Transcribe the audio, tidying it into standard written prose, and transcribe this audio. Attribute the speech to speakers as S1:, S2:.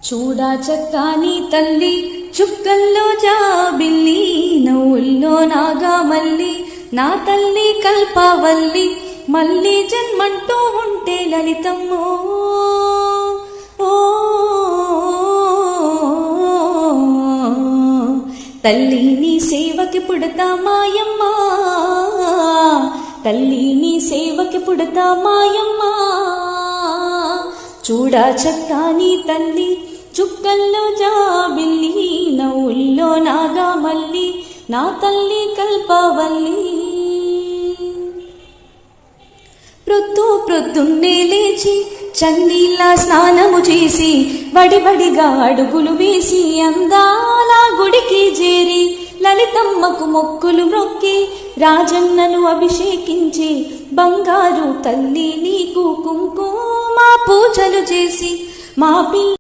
S1: చూడా చక్కాని తల్లి చుక్కల్లో జాబిల్లి నవ్వుల్లో నాగా మల్లి నా తల్లి కల్పవల్లి మళ్ళీ జన్మంటూ ఉంటే లలితమ్మో ఓ తల్లి నీ సేవకి పుడతా మాయమ్మ తల్లి నీ సేవకి పుడతా మాయమ్మ చూడా చక్కాని తల్లి చుక్కల్లో జాబిల్లి నవ్వుల్లో నాగా మల్లి నా తల్లి కల్పవల్లి ప్రొద్దున్నే లేచి చన్నీళ్ళ స్నానము చేసి వడివడిగా అడుగులు వేసి అందాల గుడికి చేరి లలితమ్మకు మొక్కులు మొక్కి రాజన్నను అభిషేకించి బంగారు తల్లి నీకు కుంకుమ పూజలు చేసి మా